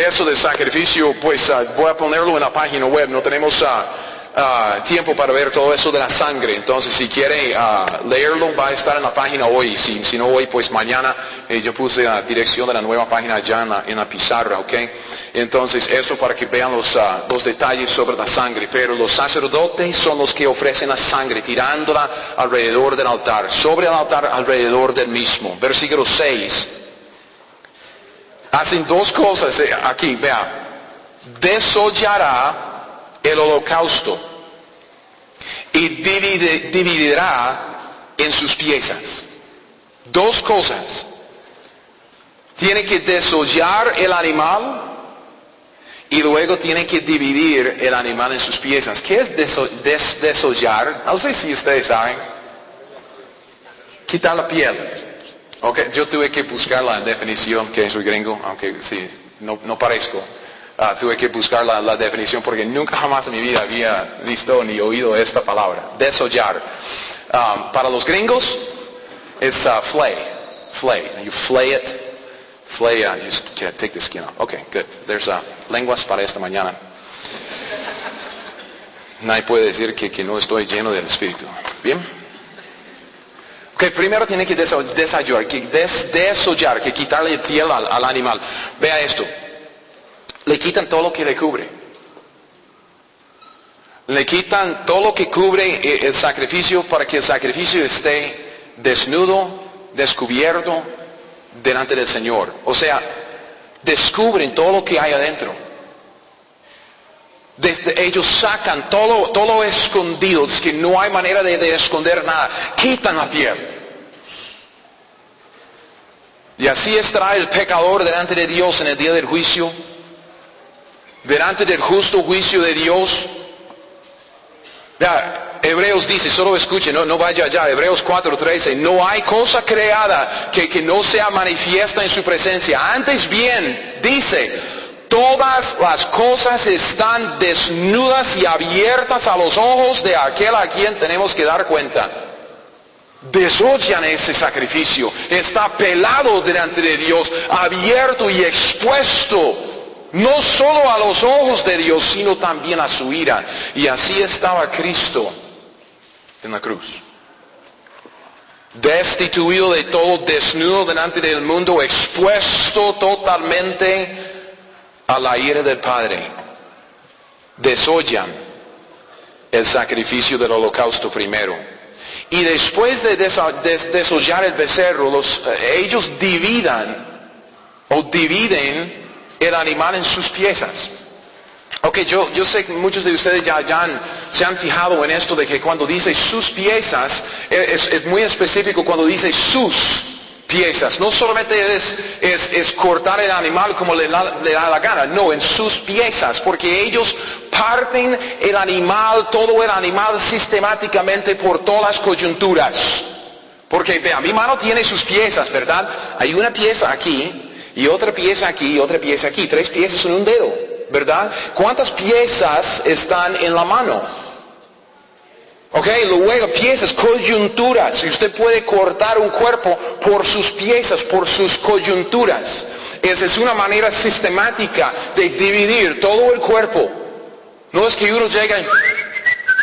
eso del sacrificio, pues voy a ponerlo en la página web. No tenemos tiempo para ver todo eso de la sangre. Entonces, si quiere leerlo, va a estar en la página hoy. Si no hoy, pues mañana. Yo puse la dirección de la nueva página ya en la pizarra, ¿ok? Entonces, eso para que vean los detalles sobre la sangre. Pero los sacerdotes son los que ofrecen la sangre, tirándola alrededor del altar, sobre el altar, alrededor del mismo. Versículo 6. Hacen dos cosas aquí, vea. Desollará el holocausto y dividirá en sus piezas. Dos cosas. Tiene que desollar el animal y luego tiene que dividir el animal en sus piezas. ¿Qué es desollar? No sé si ustedes saben. Quitar la piel. Okay. Yo tuve que buscar la definición, que soy gringo, aunque sí, no parezco. Tuve que buscar la definición porque nunca jamás en mi vida había visto ni oído esta palabra. Desollar. Para los gringos, es flay. You flay it. Flay, you just take the skin off. Okay, good. There's lenguas para esta mañana. Nadie puede decir que no estoy lleno del Espíritu. ¿Bien? Ok, primero tiene que desollar, que quitarle piel al animal. Vea esto. Le quitan todo lo que le cubre. Le quitan todo lo que cubre el sacrificio para que el sacrificio esté desnudo, descubierto delante del Señor. O sea, descubren todo lo que hay adentro. Ellos sacan todo escondido, es que no hay manera de esconder nada. Quitan la piel. Y así estará el pecador delante de Dios en el día del juicio, delante del justo juicio de Dios. Ya, Hebreos dice, solo escuche, no vaya allá, Hebreos 4:13, no hay cosa creada que no sea manifiesta en su presencia. Antes bien, dice, todas las cosas están desnudas y abiertas a los ojos de aquel a quien tenemos que dar cuenta. Desollan ese sacrificio, está pelado delante de Dios, abierto y expuesto, no solo a los ojos de Dios, sino también a su ira. Y así estaba Cristo en la cruz. Destituido de todo, desnudo delante del mundo, expuesto totalmente a la ira del Padre. Desollan el sacrificio del holocausto primero. Y después de desollar el becerro, ellos dividen el animal en sus piezas. Ok, yo sé que muchos de ustedes ya se han fijado en esto de que cuando dice sus piezas, es muy específico cuando dice sus piezas. No solamente es cortar el animal como le da la gana, no, en sus piezas, porque ellos parten el animal, todo el animal sistemáticamente por todas las coyunturas. Porque vea, mi mano tiene sus piezas, ¿verdad? Hay una pieza aquí, y otra pieza aquí, y otra pieza aquí, 3 piezas en un dedo, ¿verdad? ¿Cuántas piezas están en la mano? Ok, luego piezas, coyunturas. Y usted puede cortar un cuerpo por sus piezas, por sus coyunturas. Esa es una manera sistemática de dividir todo el cuerpo. No es que uno llega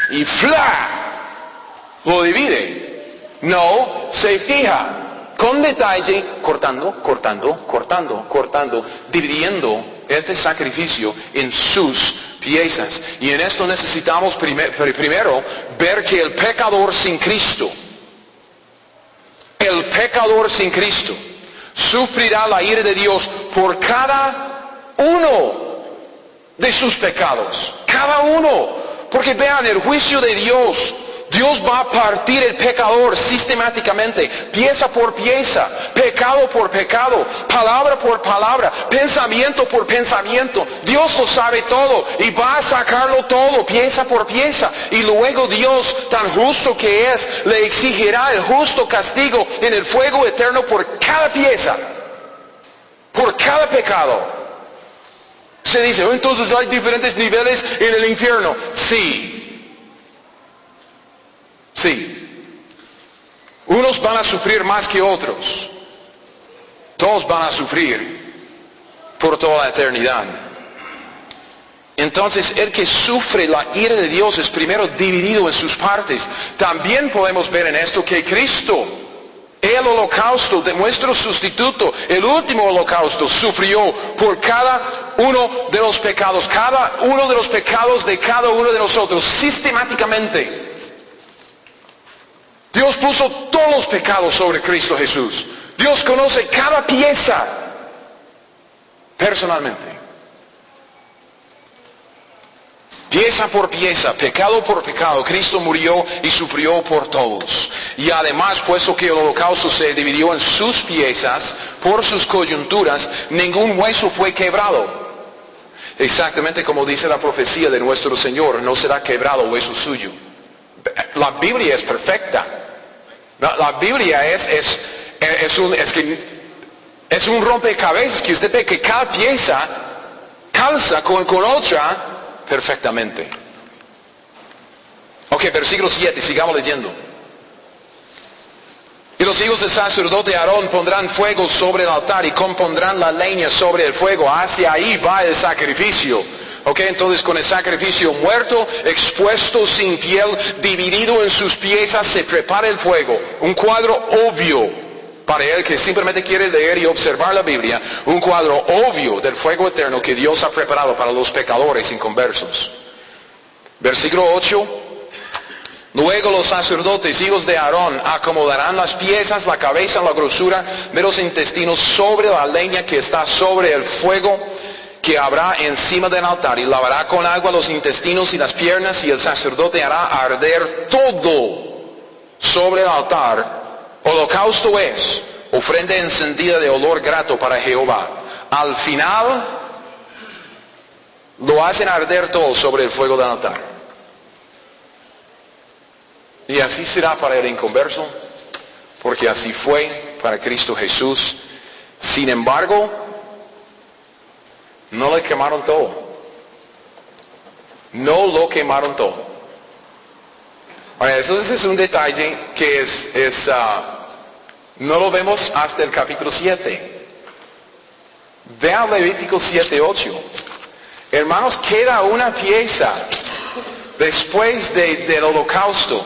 y ¡fla! Lo divide. No, se fija con detalle, cortando, dividiendo este sacrificio en sus piezas. Y en esto necesitamos primero ver que el pecador sin Cristo sufrirá la ira de Dios por cada uno de sus pecados. Cada uno. Porque vean, el juicio de Dios va a partir el pecador sistemáticamente, pieza por pieza, pecado por pecado, palabra por palabra, pensamiento por pensamiento. Dios lo sabe todo y va a sacarlo todo, pieza por pieza. Y luego Dios, tan justo que es, le exigirá el justo castigo en el fuego eterno por cada pieza, por cada pecado. Se dice, entonces hay diferentes niveles en el infierno. Sí. Unos van a sufrir más que otros. Todos van a sufrir por toda la eternidad. Entonces, el que sufre la ira de Dios es primero dividido en sus partes. También podemos ver en esto que Cristo, el holocausto de nuestro sustituto, el último holocausto, sufrió por cada uno de los pecados, cada uno de los pecados de cada uno de nosotros, sistemáticamente. Dios puso todos los pecados sobre Cristo Jesús. Dios conoce cada pieza personalmente. Pieza por pieza, pecado por pecado, Cristo murió y sufrió por todos. Y además, puesto que el holocausto se dividió en sus piezas, por sus coyunturas, ningún hueso fue quebrado. Exactamente como dice la profecía de nuestro Señor, no será quebrado hueso suyo. La Biblia es perfecta. La Biblia es un rompecabezas que usted ve que cada pieza calza con otra perfectamente. Ok, versículo 7, sigamos leyendo. Y los hijos del sacerdote Aarón pondrán fuego sobre el altar y compondrán la leña sobre el fuego. Hacia ahí va el sacrificio. Ok, entonces con el sacrificio muerto, expuesto, sin piel, dividido en sus piezas, se prepara el fuego. Un cuadro obvio para el que simplemente quiere leer y observar la Biblia. Un cuadro obvio del fuego eterno que Dios ha preparado para los pecadores inconversos. Versículo 8. Luego los sacerdotes, hijos de Aarón, acomodarán las piezas, la cabeza, la grosura de los intestinos sobre la leña que está sobre el fuego que habrá encima del altar, y lavará con agua los intestinos y las piernas, y el sacerdote hará arder todo sobre el altar. Holocausto es ofrenda encendida de olor grato para Jehová. Al final lo hacen arder todo sobre el fuego del altar. Y así será para el inconverso, porque así fue para Cristo Jesús. Sin embargo, no le quemaron todo. No lo quemaron todo. Ahora, eso es un detalle que no lo vemos hasta el capítulo 7. Vean Levítico 7:8. Hermanos, queda una pieza después del holocausto,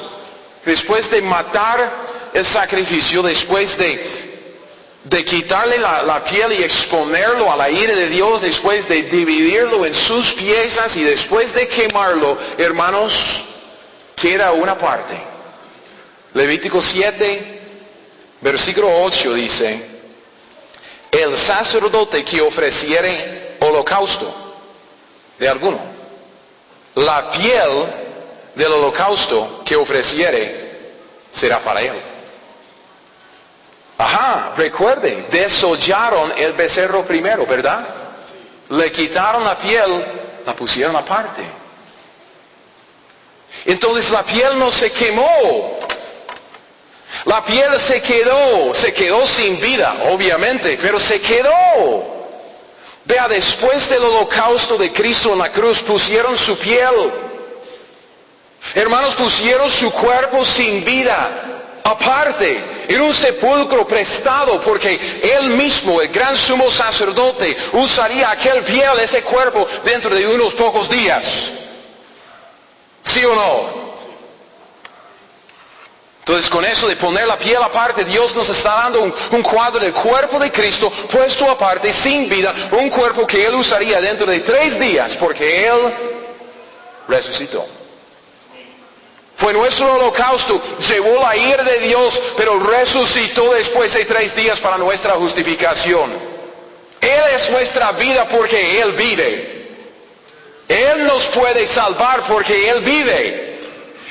después de matar el sacrificio, después de quitarle la piel y exponerlo a la ira de Dios, después de dividirlo en sus piezas y después de quemarlo, hermanos, queda una parte. Levítico 7, versículo 8 dice: el sacerdote que ofreciere holocausto de alguno, la piel del holocausto que ofreciere será para él. Ajá, recuerde, desollaron el becerro primero, ¿verdad? Le quitaron la piel, la pusieron aparte. Entonces la piel no se quemó. La piel se quedó sin vida, obviamente, pero se quedó. Vea, después del holocausto de Cristo en la cruz, pusieron su piel. Hermanos, pusieron su cuerpo sin vida, aparte, en un sepulcro prestado, porque Él mismo, el gran sumo sacerdote, usaría aquel piel, ese cuerpo, dentro de unos pocos días. ¿Sí o no? Entonces, con eso de poner la piel aparte, Dios nos está dando un cuadro del cuerpo de Cristo puesto aparte, sin vida, un cuerpo que Él usaría dentro de 3 días, porque Él resucitó. Fue nuestro holocausto, llevó la ira de Dios, pero resucitó después de 3 días para nuestra justificación. Él es nuestra vida porque Él vive. Él nos puede salvar porque Él vive.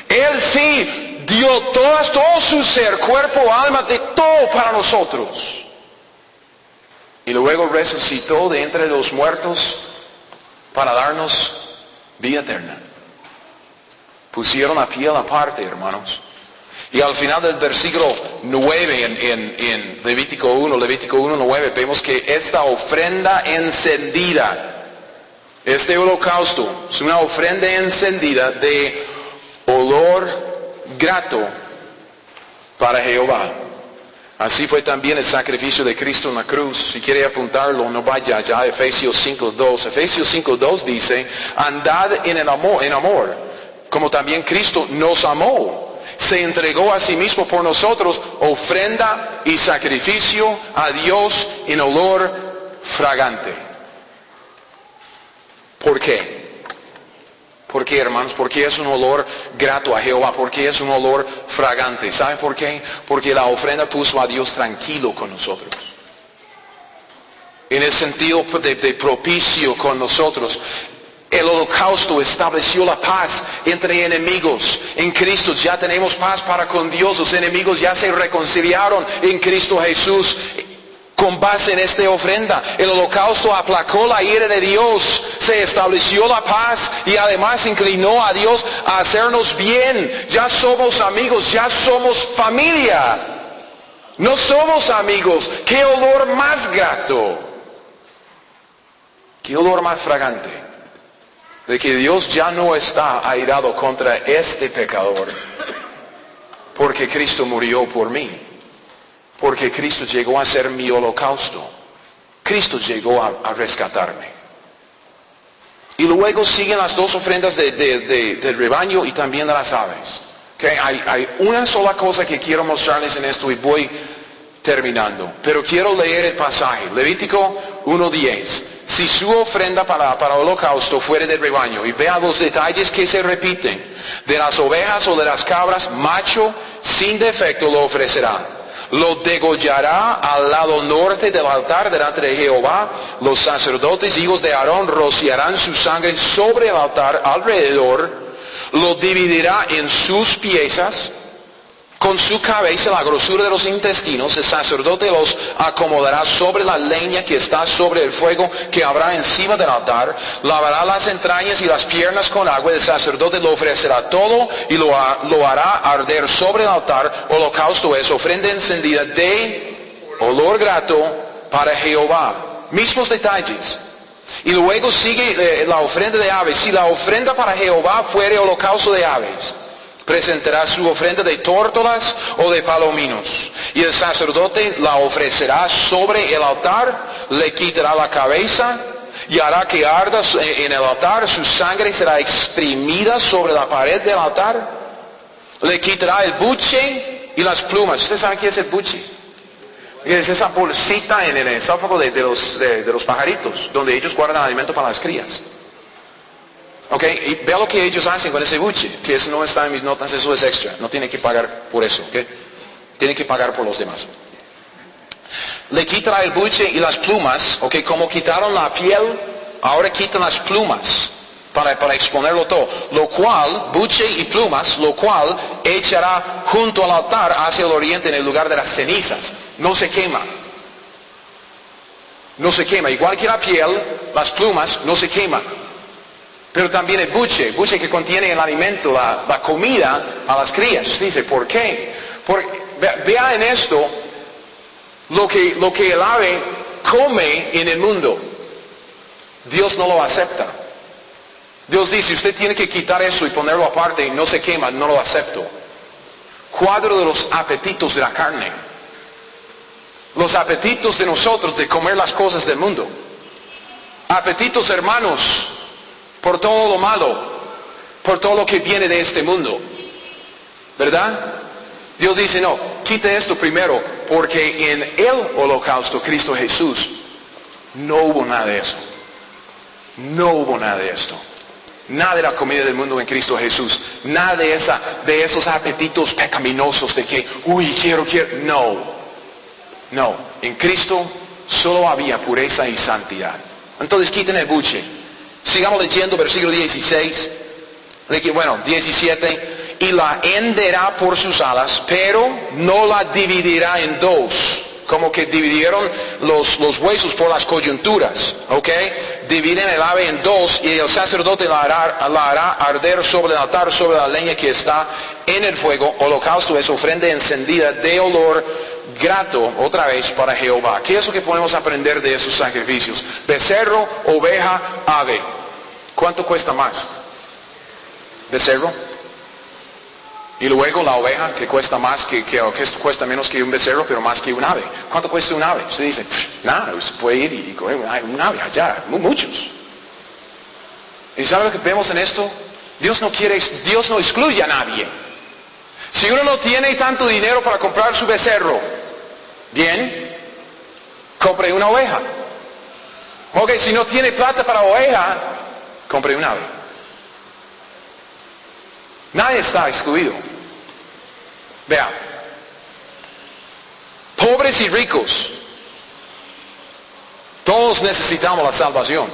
Él sí dio todo su ser, cuerpo, alma, de todo para nosotros. Y luego resucitó de entre los muertos para darnos vida eterna. Pusieron la piel aparte, hermanos. Y al final del versículo 9 en Levítico 1:9, vemos que esta ofrenda encendida, este holocausto, es una ofrenda encendida de olor grato para Jehová. Así fue también el sacrificio de Cristo en la cruz. Si quiere apuntarlo, no vaya ya a Efesios 5:2. Efesios 5:2 dice: andad en amor, como también Cristo nos amó. Se entregó a sí mismo por nosotros, ofrenda y sacrificio a Dios en olor fragante. ¿Por qué? ¿Por qué, hermanos? Porque es un olor grato a Jehová. Porque es un olor fragante. ¿Saben por qué? Porque la ofrenda puso a Dios tranquilo con nosotros. En el sentido de propicio con nosotros. El holocausto estableció la paz entre enemigos. En Cristo ya tenemos paz para con Dios. Los enemigos ya se reconciliaron en Cristo Jesús. Con base en esta ofrenda, el holocausto aplacó la ira de Dios, se estableció la paz y además inclinó a Dios a hacernos bien. Ya somos amigos, ya somos familia. No somos amigos. ¡Qué olor más grato! ¡Qué olor más fragante! De que Dios ya no está airado contra este pecador, porque Cristo murió por mí. Porque Cristo llegó a ser mi holocausto. Cristo llegó a rescatarme. Y luego siguen las 2 ofrendas del rebaño y también de las aves. Okay, hay una sola cosa que quiero mostrarles en esto y voy terminando. Pero quiero leer el pasaje. Levítico 1:10. Si su ofrenda para holocausto fuere del rebaño, y vea los detalles que se repiten, de las ovejas o de las cabras, macho sin defecto lo ofrecerá. Lo degollará al lado norte del altar delante de Jehová. Los sacerdotes, hijos de Aarón, rociarán su sangre sobre el altar alrededor. Lo dividirá en sus piezas, Con su cabeza, la grosura de los intestinos, el sacerdote los acomodará sobre la leña que está sobre el fuego que habrá encima del altar, lavará las entrañas y las piernas con agua, el sacerdote lo ofrecerá todo y lo hará arder sobre el altar. Holocausto es ofrenda encendida de olor grato para Jehová. Mismos detalles. Y luego sigue la ofrenda de aves. Si la ofrenda para Jehová fuere holocausto de aves, presentará su ofrenda de tórtolas o de palominos. Y el sacerdote la ofrecerá sobre el altar, le quitará la cabeza y hará que arda en el altar. Su sangre será exprimida sobre la pared del altar. Le quitará el buche y las plumas. ¿Usted sabe qué es el buche? Es esa bolsita en el esófago de los pajaritos, donde ellos guardan alimento para las crías. Ok, y vea lo que ellos hacen con ese buche, que eso no está en mis notas, eso es extra, no tiene que pagar por eso, ok. Tiene que pagar por los demás. Le quitará el buche y las plumas, ok, como quitaron la piel, ahora quitan las plumas para exponerlo todo. Lo cual, buche y plumas, lo cual echará junto al altar hacia el oriente en el lugar de las cenizas. No se quema. No se quema, igual que la piel, las plumas no se queman. Pero también el buche que contiene el alimento, la comida a las crías. Usted dice, ¿por qué? Porque, vea en esto lo que el ave come en el mundo. Dios no lo acepta. Dios dice, usted tiene que quitar eso y ponerlo aparte y no se quema, no lo acepto. Cuadro de los apetitos de la carne. Los apetitos de nosotros de comer las cosas del mundo. Apetitos, hermanos, por todo lo malo, por todo lo que viene de este mundo. ¿Verdad? Dios dice, no, quite esto primero, porque en el holocausto, Cristo Jesús, no hubo nada de eso. No hubo nada de esto. Nada de la comida del mundo en Cristo Jesús. Nada de esos apetitos pecaminosos de que, quiero. No, en Cristo solo había pureza y santidad. Entonces quiten el buche. Sigamos leyendo versículo 16. 17. Y la henderá por sus alas, pero no la dividirá en dos. Como que dividieron los huesos por las coyunturas. ¿Ok? Dividen el ave en dos y el sacerdote la hará arder sobre el altar, sobre la leña que está en el fuego. Holocausto es ofrenda encendida de olor grato, otra vez, para Jehová. ¿Qué es lo que podemos aprender de esos sacrificios? Becerro, oveja, ave. ¿Cuánto cuesta más? Becerro. Y luego la oveja, que cuesta más que cuesta menos que un becerro, pero más que un ave. ¿Cuánto cuesta un ave? Usted dice, nada, usted puede ir y coger un ave allá, muchos. ¿Y sabe lo que vemos en esto? Dios no excluye a nadie. Si uno no tiene tanto dinero para comprar su becerro, bien, compre una oveja. Ok, si no tiene plata para oveja, compre un ave. Nadie está excluido. Vea, pobres y ricos, todos necesitamos la salvación.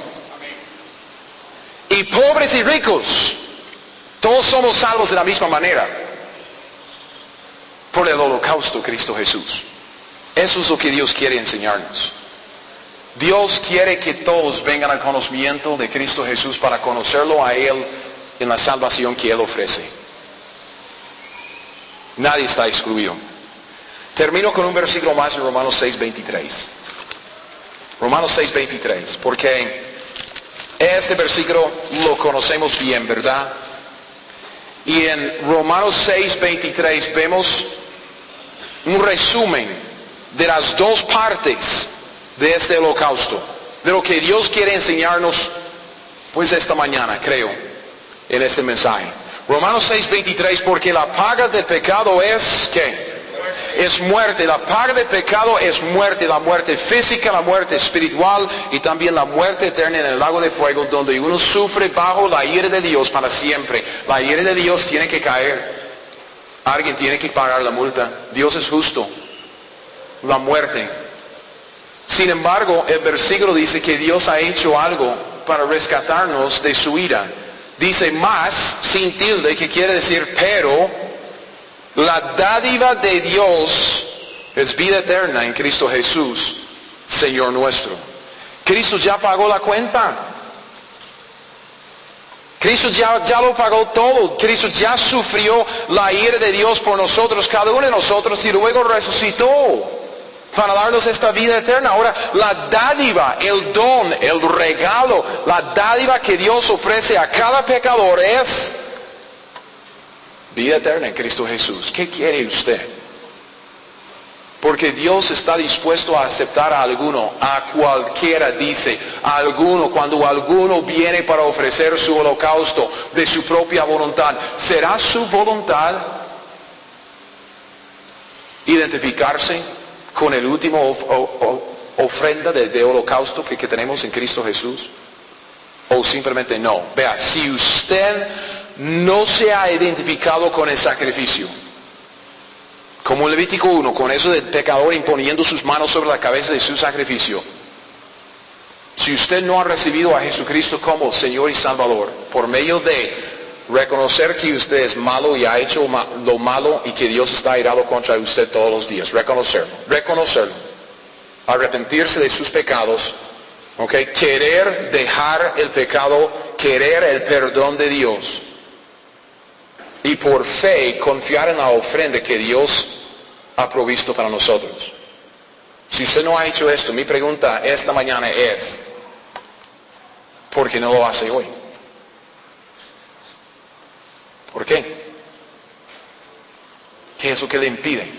Y pobres y ricos, todos somos salvos de la misma manera. Por el holocausto Cristo Jesús. Eso es lo que Dios quiere enseñarnos. Dios quiere que todos vengan al conocimiento de Cristo Jesús para conocerlo a Él en la salvación que Él ofrece. Nadie está excluido. Termino con un versículo más en Romanos 6:23. Romanos 6:23. Porque este versículo lo conocemos bien, ¿verdad? Y en Romanos 6:23 vemos un resumen de las dos partes de este holocausto, de lo que Dios quiere enseñarnos pues esta mañana, creo, en este mensaje. Romanos 6:23, porque la paga del pecado es, ¿qué? Es muerte. La paga del pecado es muerte, la muerte física, la muerte espiritual y también la muerte eterna en el lago de fuego, donde uno sufre bajo la ira de Dios para siempre. La ira de Dios tiene que caer. Alguien tiene que pagar la multa. Dios es justo. La muerte. Sin embargo, el versículo dice que Dios ha hecho algo para rescatarnos de su ira. Dice más, sin tilde, que quiere decir pero, La dádiva de Dios es vida eterna en Cristo Jesús, Señor nuestro. Cristo ya pagó la cuenta. Cristo ya lo pagó todo. Cristo ya sufrió la ira de Dios por nosotros, cada uno de nosotros, y luego resucitó para darnos esta vida eterna. Ahora, la dádiva, el don, el regalo, la dádiva que Dios ofrece a cada pecador es vida eterna en Cristo Jesús. ¿Qué quiere usted? Porque Dios está dispuesto a aceptar a alguno, a cualquiera, dice, a alguno, cuando alguno viene para ofrecer su holocausto de su propia voluntad. ¿Será su voluntad identificarse con el último ofrenda de holocausto que tenemos en Cristo Jesús? ¿O simplemente no? Vea, si usted no se ha identificado con el sacrificio, como en Levítico 1, con eso del pecador imponiendo sus manos sobre la cabeza de su sacrificio, si usted no ha recibido a Jesucristo como Señor y Salvador, por medio de reconocer que usted es malo y ha hecho lo malo y que Dios está airado contra usted todos los días, reconocerlo, arrepentirse de sus pecados, querer dejar el pecado, querer el perdón de Dios, y por fe confiar en la ofrenda que Dios ha provisto para nosotros. Si usted no ha hecho esto, mi pregunta esta mañana es, ¿por qué no lo hace hoy? ¿Por qué? ¿Qué es lo que le impide?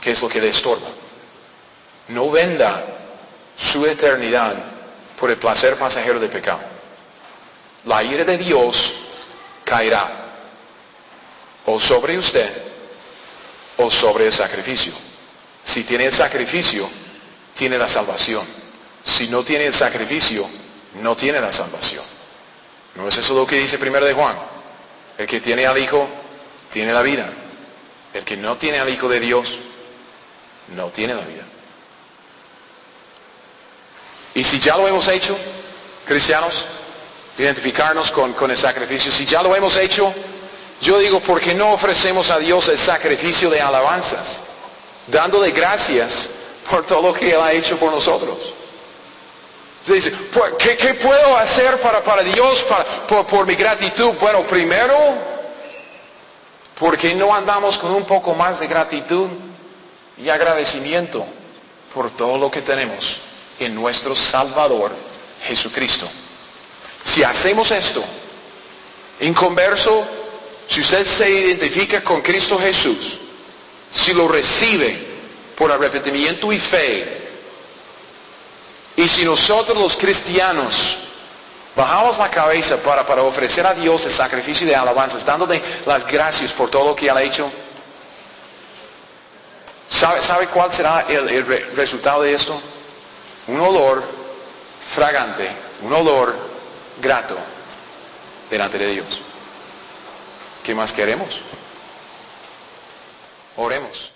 ¿Qué es lo que le estorba? No venda su eternidad por el placer pasajero del pecado. La ira de Dios caerá o sobre usted o sobre el sacrificio. Si tiene el sacrificio, tiene la salvación. Si no tiene el sacrificio, no tiene la salvación. ¿No es eso lo que dice 1 de Juan? El que tiene al Hijo, tiene la vida. El que no tiene al Hijo de Dios, no tiene la vida. Y si ya lo hemos hecho, cristianos, identificarnos con el sacrificio, si ya lo hemos hecho, yo digo, ¿por qué no ofrecemos a Dios el sacrificio de alabanzas? Dándole gracias por todo lo que Él ha hecho por nosotros. Usted dice, ¿qué puedo hacer para Dios, por mi gratitud? Bueno, primero, ¿por qué no andamos con un poco más de gratitud y agradecimiento por todo lo que tenemos en nuestro Salvador, Jesucristo? Si hacemos esto, inconverso, si usted se identifica con Cristo Jesús, si lo recibe por arrepentimiento y fe, y si nosotros los cristianos bajamos la cabeza para ofrecer a Dios el sacrificio de alabanzas, dándole las gracias por todo lo que Él ha hecho, ¿sabe cuál será el resultado de esto? Un olor fragante, un olor grato delante de Dios. ¿Qué más queremos? Oremos.